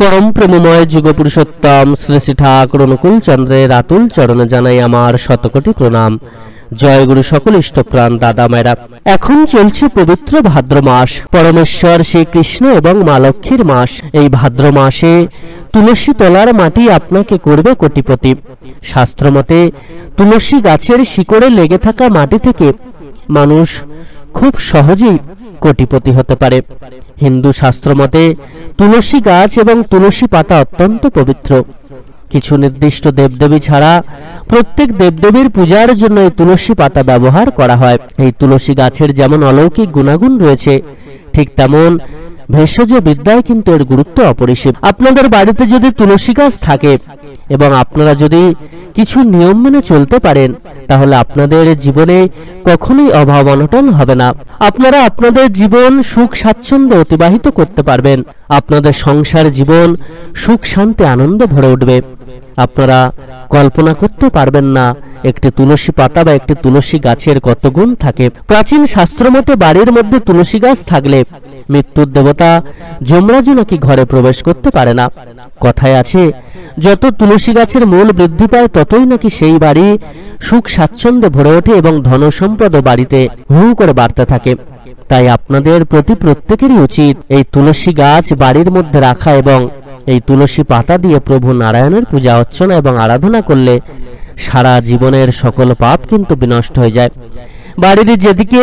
परम प्रेममय जुगपुरुषोत्तम श्री श्री ठाकुर अनुकूल चंद्रेर आतुल चरणे जानाई आमार शतकोटी प्रणाम। जय गुरु सकल इष्टप्राण दादा मायरा। এখন চলছে পবিত্র ভাদ্র মাস, পরমেশ্বর শ্রীকৃষ্ণ এবং মা লক্ষ্মীর মাস। এই ভাদ্র মাসে তুলসী তলার মাটি আপনাকে করবে কোটিপতি। শাস্ত্রমতে তুলসী গাছের শিকড়ে লেগে থাকা মাটি থেকে মানুষ খুব সহজেই কোটিপতি হতে পারে। হিন্দু শাস্ত্রমতে তুলসী গাছ এবং তুলসী পাতা অত্যন্ত পবিত্র। কিছু নির্দিষ্ট দেবদেবী ছাড়া প্রত্যেক দেবদেবীর পূজার জন্য এই তুলসী পাতা ব্যবহার করা হয়। এই তুলসী গাছের যেমন অলৌকিক গুণাগুণ রয়েছে, ঠিক তেমন ভেষজ বিদ্যায় কিন্তু এর গুরুত্ব অপরিসীম। আপনাদের বাড়িতে যদি তুলসী গাছ থাকে এবং আপনারা যদি কিছু নিয়ম মেনে চলতে পারেন, তাহলে আপনাদের জীবনে কখনোই অভাব অনটন হবে না। আপনারা আপনাদের জীবন সুখ স্বাচ্ছন্দ্যে অতিবাহিত করতে পারবেন। আপনাদের সংসার জীবন সুখ শান্তি আনন্দে ভরে উঠবে। আপনারা কল্পনা করতে পারবেন না একটি তুলসী পাতা বা একটি তুলসী গাছের কত গুণ থাকে। প্রাচীন শাস্ত্রমতে বাড়ির মধ্যে তুলসী গাছ থাকলে মৃত্যুর দেবতা যমরাজও নাকি ঘরে প্রবেশ করতে পারে না। কথায় আছে, যত তুলসী গাছের মূল বৃদ্ধি পায় ততই নাকি সেই বাড়ি সুখ স্বাচ্ছন্দ্যে ভরে ওঠে এবং ধন সম্পদ বাড়িতে হু করে বাড়তে থাকে। তাই আপনাদের প্রতি প্রত্যেকেরই উচিত এই তুলসী গাছ বাড়ির মধ্যে রাখা এবং এই তুলসী পাতা দিয়ে প্রভু নারায়ণের পূজা অর্চনা এবং আরাধনা করলে সারা জীবনের সকল পাপ কিন্তু বিনষ্ট হয়ে যায়। বাড়ির যেদিকে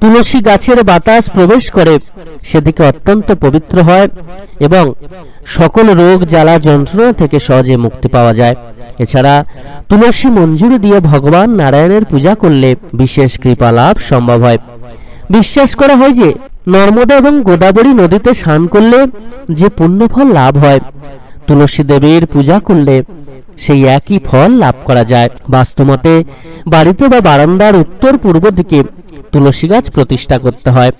তুলসী গাছের বাতাস প্রবেশ করে সেদিকে অত্যন্ত পবিত্র হয় এবং সকল রোগ জ্বালা যন্ত্রণা থেকে সহজে মুক্তি পাওয়া যায়। এছাড়া তুলসী মঞ্জুরি দিয়ে ভগবান নারায়ণের পূজা করলে বিশেষ কৃপা লাভ সম্ভব হয়। বিশ্বাস করা হয় যে নর্মদা এবং গোদাবরী নদীতে স্নান করলে যে পুণ্যফল লাভ হয়, তুলসী দেবীর পূজা করলে সেই একই ফল লাভ করা যায়। বাস্তবতে বাড়িতে বা বারান্দার উত্তর পূর্ব দিকে তুলসী গাছ প্রতিষ্ঠা করতে হয়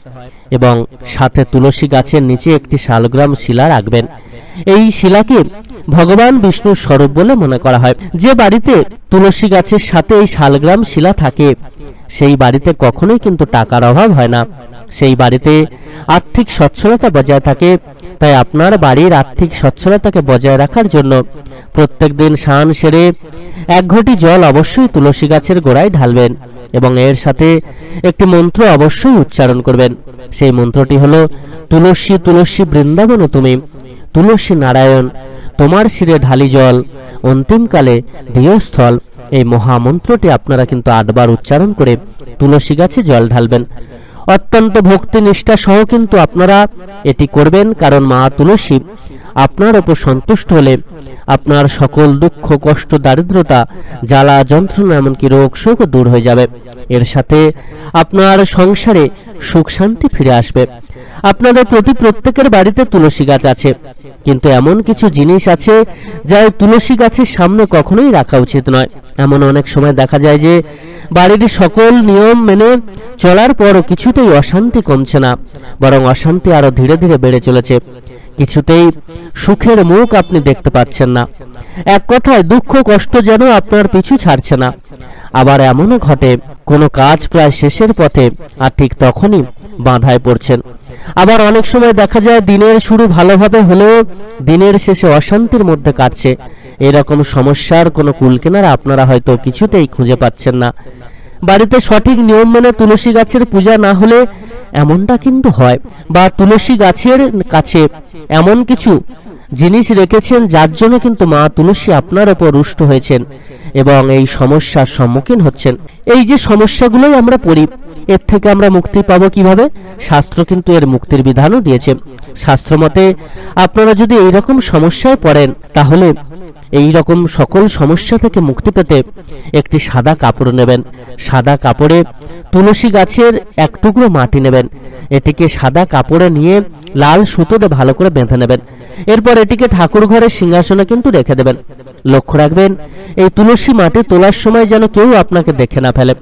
এবং সাথে তুলসী গাছের নিচে একটি শালগ্রাম শিলা রাখবেন। এই শিলাকে ভগবান বিষ্ণুর স্বরূপ বলে মনে করা হয়। যে বাড়িতে তুলসী গাছের সাথে এই শালগ্রাম শিলা থাকে সেই বাড়িতে কখনোই কিন্তু টাকার অভাব হয় না। সেই বাড়িতে আর্থিক সচ্ছলতা বজায় থাকে। তাই আপনার বাড়ির আর্থিক সচ্ছলতাকে বজায় রাখার জন্য প্রত্যেকদিন স্নান সেরে এক ঘটি জল অবশ্যই তুলসী গাছের গোড়ায় ঢালবেন এবং এর সাথে একটি মন্ত্র অবশ্যই উচ্চারণ করবেন। সেই মন্ত্রটি হলো, তুলসী তুলসী বৃন্দাবন তুমি, তুলসী নারায়ণ তোমার শিরে ঢালি জল, অন্তিমকালে দিয়স্থল। এই মহামন্ত্রটি আপনারা কিন্তু 8 বার উচ্চারণ করে তুলসী গাছে জল ঢালবেন। অত্যন্ত ভক্তি নিষ্ঠা সহ কিন্তু আপনারা এটি করবেন, কারণ মা তুলসী আপনার উপর সন্তুষ্ট হলে আপনার সকল দুঃখ কষ্ট দারিদ্রতা জ্বালা যন্ত্রণা এমনকি রোগ শোক দূর হয়ে যাবে। এর সাথে আপনার সংসারে সুখ শান্তি ফিরে আসবে। আপনাদের প্রতি প্রত্যেকের বাড়িতে তুলসী গাছ আছে, কিন্তু এমন কিছু জিনিস আছে যা তুলসী গাছের সামনে কখনোই রাখা উচিত নয়। এমন অনেক সময় দেখা যায় যে বাড়ির সকল নিয়ম মেনে চলার পরও কিছুতেই অশান্তি কমছে না, বরং অশান্তি আরো ধীরে ধীরে বেড়ে চলেছে। কিছুতেই সুখের মুখ আপনি দেখতে পাচ্ছেন না। এক কথায় দুঃখ কষ্ট যেন আপনার পিছু ছাড়ছে না। আবার এমনও ঘটে কোনো কাজ প্রায় শেষের পথে আর ঠিক তখনই বাধায় পড়ছেন। আবার অনেক সময় দেখা যায় দিনের শুরু ভালোভাবে হলেও দিনের শেষে অশান্তির মধ্যে কাটছে। এরকম সমস্যার কোনো কুলকিনারা আপনারা হয়তো কিছুতেই খুঁজে পাচ্ছেন না। বাড়িতে সঠিক নিয়ম মেনে তুলসী গাছের পূজা না হলে এমনটা কিন্তু হয়, বা তুলসী গাছের কাছে এমন কিছু জিনিস রেখেছেন যার জন্য কিন্তু মা তুলসী আপনার উপর রুষ্ট হয়েছেন এবং এই সমস্যার সম্মুখীন হচ্ছেন। এই যে সমস্যাগুলোই আমরা পড়ি, এর থেকে আমরা মুক্তি পাবো কিভাবে? শাস্ত্র কিন্তু এর মুক্তির বিধানও দিয়েছে। শাস্ত্রমতে আপনারা যদি এইরকম সমস্যায় পড়েন, তাহলে এই রকম সকল সমস্যা থেকে মুক্তি পেতে একটি সাদা কাপড় নেবেন। সাদা কাপড়ে তুলসী গাছের এক টুকরো মাটি নেবেন। এটিকে সাদা কাপড়ে নিয়ে লাল সুতোতে ভালো করে বেঁধে নেবেন। এরপর এটিকে ঠাকুর ঘরের সিংহাসনে কিন্তু রেখে দেবেন। লক্ষ্য রাখবেন এই তুলসী মাটি তোলার সময় যেন কেউ আপনাকে দেখে না ফেলে।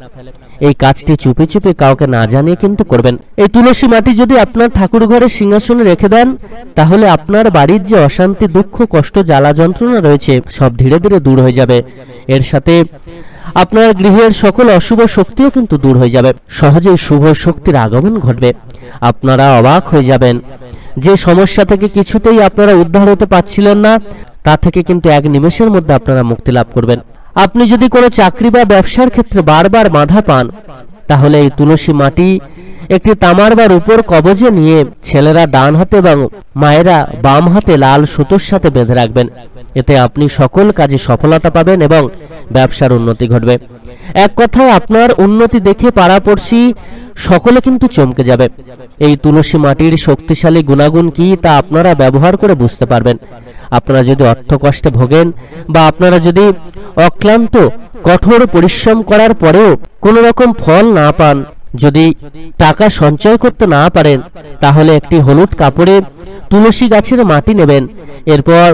এই কাজটি চুপি চুপি কাউকে না জানিয়ে কিন্তু করবেন। এই তুলসী মাটি যদি আপনার ঠাকুর ঘরের সিংহাসনে রেখে দেন, তাহলে আপনার বাড়ির যে অশান্তি দুঃখ কষ্ট জ্বালা যন্ত্রণা রয়েছে সব ধীরে ধীরে দূর হয়ে যাবে। এর সাথে আপনার গৃহের সকল অশুভ শক্তিও কিন্তু দূর হয়ে যাবে। সহজেই শুভ শক্তির আগমন ঘটবে। আপনারা অবাক হয়ে যাবেন যে সমস্যা থেকে কিছুতেই আপনারা উদ্ধার হতে পারছিলেন না, তা থেকে কিন্তু এক নিমেষের মধ্যে আপনারা মুক্তি লাভ করবেন। আপনি যদি কোনো চাকরি বা ব্যবসার ক্ষেত্রে বারবার বাধা পান, তাহলে এই তুলসী মাটি একটি তামার বা রূপোর কবজে নিয়ে ছেলেরা ডান হাতে এবং মায়েরা বাম হাতে লাল সুতোর সাথে বেঁধে রাখবেন। এতে আপনি সকল কাজে সফলতা পাবেন এবং ব্যবসার উন্নতি ঘটবে। এক কথায় আপনার উন্নতি দেখে পাড়াপড়শি সকলে কিন্তু চমকে যাবে। এই তুলসী মাটির শক্তিশালী গুণাগুণ কি তা আপনারা ব্যবহার করে বুঝতে পারবেন। আপনারা যদি অর্থ কষ্টে ভোগেন বা আপনারা যদি অক্লান্ত কঠোর পরিশ্রম করার পরেও কোনো রকম ফল না পান, যদি টাকা সঞ্চয় করতে না পারেন, তাহলে একটি হলুদ কাপড়ে তুলসী গাছের মাটি নেবেন। এরপর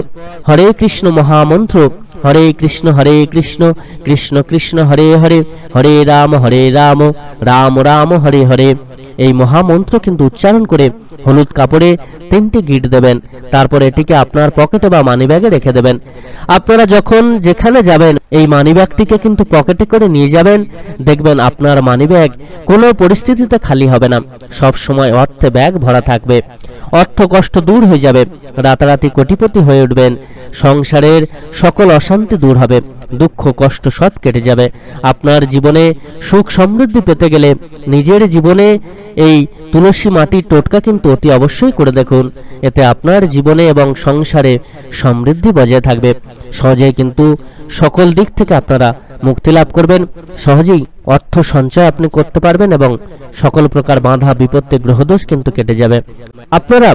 হরে কৃষ্ণ মহামন্ত্র হরে কৃষ্ণ কৃষ্ণ কৃষ্ণ হরে হরে, হরে রাম রাম রাম হরে হরে, এই মহামন্ত্র কিন্তু উচ্চারণ করে হলুদ কাপড়ে 3টি গিট দেবেন। তারপর এটিকে আপনার পকেটে বা মানিব্যাগে রেখে দেবেন। আপনারা যখন যেখানে যাবেন এই মানিব্যাগটিকে কিন্তু পকেটে করে নিয়ে যাবেন। দেখবেন আপনার মানিব্যাগ কোনো পরিস্থিতিতে খালি হবে না, সব সময় অর্থে ব্যাগ ভরা থাকবে। অর্থ কষ্ট দূর হয়ে যাবে, রাতারাতি কোটিপতি হয়ে উঠবেন। সংসারের সকল অশান্তি দূর হবে, দুঃখ কষ্ট সব কেটে যাবে। আপনার জীবনে সুখ সমৃদ্ধি পেতে গেলে নিজের জীবনে এই তুলসী মাটির টোটকা কিন্তু অতি অবশ্যই করে দেখুন। এতে আপনার জীবনে এবং সংসারে সমৃদ্ধি বজায় থাকবে। সহজেই কিন্তু সকল দিক থেকে আপনারা মুক্তি লাভ করবেন। সহজেই অর্থ সঞ্চয় আপনি করতে পারবেন এবং সকল প্রকার বাধা বিপত্তি গ্রহদোষ কিন্তু কেটে যাবে। আপনারা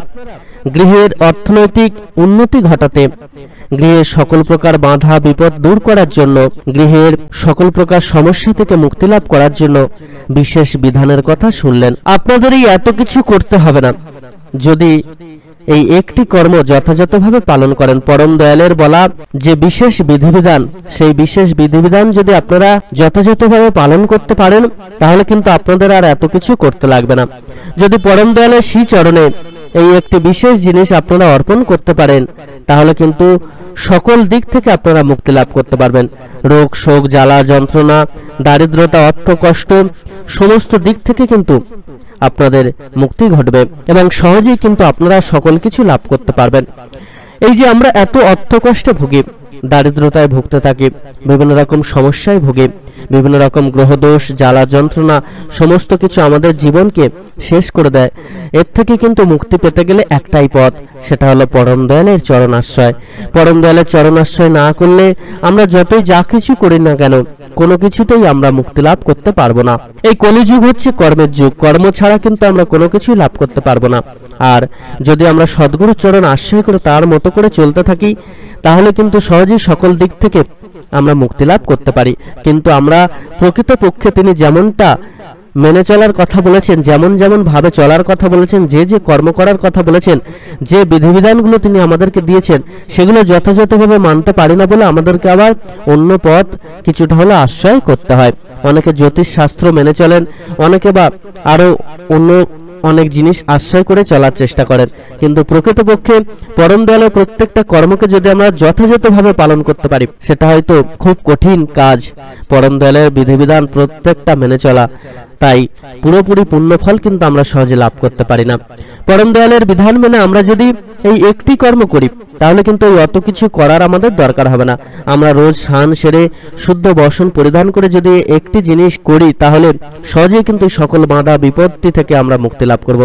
গৃহের অর্থনৈতিক উন্নতি ঘটাতে, গৃহের সকল প্রকার বাধা বিপদ দূর করার জন্য, গৃহের সকল প্রকার সমস্যা থেকে মুক্তি লাভ করার জন্য বিশেষ বিধানের কথা শুনলেন। আপনাদের এই এত কিছু করতে হবে না, যদি এই একটি কর্ম যথাযথভাবে পালন করেন। পরম দয়ালের বলা যে বিশেষ বিধিবিধান, সেই বিশেষ বিধিবিধান যদি আপনারা যথাযথভাবে পালন করতে পারেন, তাহলে কিন্তু আপনাদের আর এত কিছু করতে লাগবে না। যদি পরম দয়ালের শ্রী চরণে এই একটি বিশেষ জিনিস আপনারা অর্পণ করতে পারেন, তাহলে কিন্তু সকল দিক থেকে আপনারা মুক্তি লাভ করতে পারবেন। রোগ শোক জ্বালা যন্ত্রণা দারিদ্রতা অর্থ কষ্ট সমস্ত দিক থেকে কিন্তু আপনাদের মুক্তি ঘটবে এবং সহজেই কিন্তু আপনারা সকল কিছু লাভ করতে পারবেন। এই যে আমরা এত অর্থ কষ্টে ভুগি, দারিদ্রতায় ভুগতে থাকি, বিভিন্ন রকম সমস্যায় ভুগি, বিভিন্ন রকম গ্রহদোষ জ্বালা যন্ত্রণা সমস্ত কিছু আমাদের জীবনকে শেষ করে দেয়। এর থেকে কিন্তু মুক্তি পেতে গেলে একটাই পথ, সেটা হলো পরম দয়ালের চরণাশ্রয়। পরম দয়ালের চরণাশ্রয় না করলে আমরা যতই যা কিছু করি না কেন, কোনো কিছুতেই আমরা মুক্তি লাভ করতে পারবো না। এই কলিযুগ হচ্ছে কর্মের যুগ, কর্ম ছাড়া কিন্তু আমরা কোনো কিছুই লাভ করতে পারবো না। আর যদি আমরা সদ্গুরুর চরণ আশ্রয় করে তার মতো করে চলতে থাকি, তাহলে কিন্তু সহজেই সকল দিক থেকে আমরা মুক্তি লাভ করতে পারি। কিন্তু আমরা প্রকৃতপক্ষে তিনি যেমনটা মেনে চলার কথা বলেছেন, যেমন যেমন ভাবে চলার কথা বলেছেন, যে যে কর্ম করার কথা বলেছেন, যে বিধিবিধানগুলো তিনি আমাদেরকে দিয়েছেন, সেগুলো যথাযথভাবে মানতে পারি না বলে আমাদেরকে আবার অন্য পথ কিছুটা হলে আশ্রয় করতে হয়। অনেকে জ্যোতিষ শাস্ত্র মেনে চলেন, অনেকে বা আরো অন্য অনেক জিনিস আশ্রয় করে চলার চেষ্টা করেন। কিন্তু প্রকৃতপক্ষে পরম দয়ালের প্রত্যেকটা কর্মকে যদি আমরা যথাযথভাবে পালন করতে পারি, সেটা হয়তো খুব কঠিন কাজ। পরম দয়ালের বিধিবিধান প্রত্যেকটা মেনে চলা, তাই পুরোপুরি পুণ্যফল কিন্তু আমরা সহজে লাভ করতে পারি না। পরম দয়ালের বিধান মেনে আমরা যদি এই একটি কর্ম করি, তাহলে কিন্তু এই অত কিছু করার আমাদের দরকার হবে না। আমরা রোজ স্নান সেরে শুদ্ধ বসন পরিধান করে যদি একটি জিনিস করি, তাহলে সহজেই কিন্তু সকল বাধা বিপত্তি থেকে আমরা মুক্তি লাভ করব।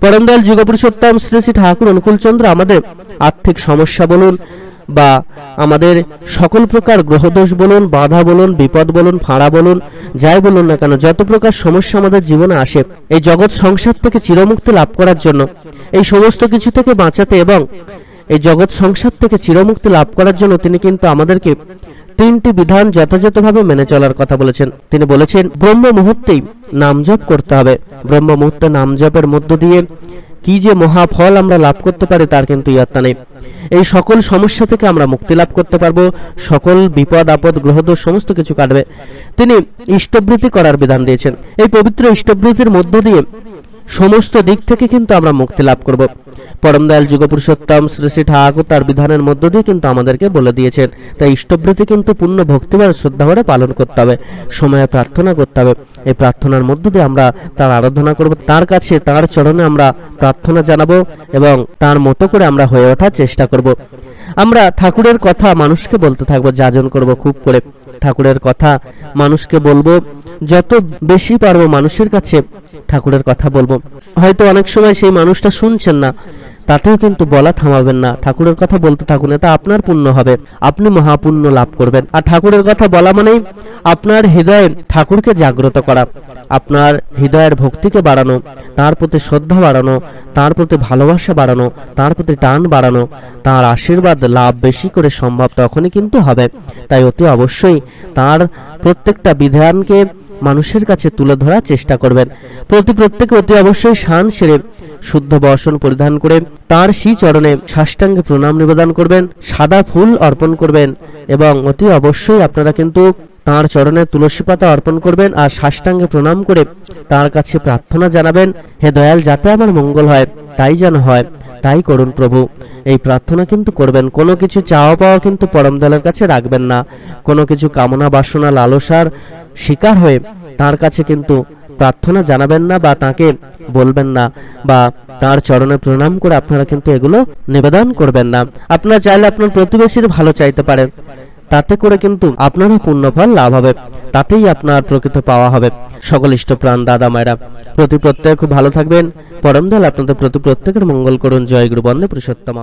পরম দয়াল যুগপুরুষোত্তম শ্রী শ্রী ঠাকুর অনুকূলচন্দ্র আমাদের আর্থিক সমস্যা বলুন বা আমাদের সকল প্রকার গ্রহদোষ বলুন, বাধা বলুন, বিপদ বলুন, ফাঁড়া বলুন, যাই বলুন না কেন, যত প্রকার সমস্যা আমাদের জীবনে আসে, এই জগৎ সংসার থেকে চিরমুক্তি লাভ করার জন্য, এই সমস্ত কিছু থেকে বাঁচাতে এবং এই জগৎ সংসার থেকে চিরমুক্তি লাভ করার জন্য তিনি কিন্তু আমাদেরকে 3টি বিধান যথাযথভাবে মেনে চলার কথা বলেছেন। তিনি বলেছেন ব্রহ্ম মুহূর্তেই নাম জপ করতে হবে। ব্রহ্ম মুহূর্তে নাম জপের মধ্য দিয়ে কি যে মহাফল আমরা লাভ করতে পারি তার কিন্তু ইয়ত্তা নেই। এই সকল সমস্যা থেকে আমরা মুক্তি লাভ করতে পারবো, সকল বিপদ আপদ গ্রহদোষ সমস্ত কিছু কাটবে। তিনি ইষ্টবৃত্তি করার বিধান দিয়েছেন। এই পবিত্র ইষ্টবৃত্তির মধ্য দিয়ে সমস্ত দিক থেকে কিন্তু আমরা মুক্তি লাভ করব। পরম দয়াল যুগপুরুষোত্তম শ্রী শ্রী ঠাকুর তার বিধানের মধ্য দিয়ে কিন্তু আমাদেরকে বলে দিয়েছেন। তাই ইষ্টবৃত্তি কিন্তু পূর্ণ ভক্তিবার শ্রদ্ধাভরে পালন করতে হবে, সময়ে প্রার্থনা করতে হবে। এই প্রার্থনার মধ্য দিয়ে আমরা তার আরাধনা করব, তার কাছে তার চরণে আমরা প্রার্থনা জানাবো এবং তার মতো করে আমরা হয়ে ওঠার চেষ্টা করব। আমরা ঠাকুরের কথা মানুষকে বলতে থাকবো, যাজন করব খুব করে, ঠাকুরের কথা মানুষকে বলবো, যত বেশি পারবো মানুষের কাছে ঠাকুরের কথা বলবো। হয়তো অনেক সময় সেই মানুষটা শুনছেন না, তাতেও কিন্তু বলা থামাবেন না, ঠাকুরের কথা বলতে থাকুন, এটা আপনার পুণ্য হবে, আপনি মহাপুণ্য লাভ করবেন। আর ঠাকুরের কথা বলা মানেই আপনার হৃদয়ে ঠাকুরকে জাগ্রত করা, আপনার হৃদয়ের ভক্তিকে বাড়ানো, তার প্রতি শ্রদ্ধা বাড়ানো, তার প্রতি ভালোবাসা বাড়ানো, তার প্রতি টান বাড়ানো, তার আশীর্বাদ লাভ বেশি করে সম্ভব তখনই কিন্তু হবে। তাই অতি অবশ্যই তার প্রত্যেকটা বিধানকে মানুষের কাছে তুলে ধরার চেষ্টা করবেন। প্রত্যেকে অতি অবশ্যই স্নান সেরে শুদ্ধ বসন পরিধান করে তার শ্রী চরণে সাষ্টাঙ্গে প্রণাম নিবেদন করবেন, সাদা ফুল অর্পণ করবেন এবং অতি অবশ্যই আপনারা কিন্তু তার চরণে তুলসী পাতা অর্পণ করবেন আর সাষ্টাঙ্গে প্রণাম করে তার কাছে প্রার্থনা জানাবেন, হে দয়াল, যাতে আমার মঙ্গল হয়, তাই যেন হয়, তাই করুন প্রভু। এই প্রার্থনা কিন্তু করবেন। কোনো কিছু চাওয়া পাওয়া কিন্তু পরম দয়ালের কাছে রাখবেন না, কোনো কিছু কামনা বাসনা লালসার শিকার হয়ে তার কাছে কিন্তু প্রার্থনা জানাবেন না বা তাকে বলবেন না বা তার চরণে প্রণাম করে আপনারা কিন্তু এগুলো নিবেদন করবেন না। আপনারা চাইলে আপনার প্রতিবেশীর ভালো চাইতে পারেন, তাতে করে কিন্তু আপনারও পুণ্যফল লাভ হবে, তাতেই আপনার প্রকৃত পাওয়া হবে। সকল ইষ্টপ্রাণ দাদা মায়েরা প্রত্যেকে খুব ভালো থাকবেন। পরম দয়াল আপনাদের প্রত্যেকের মঙ্গল করুন। জয় গুরু বন্দে পুরুষোত্তম।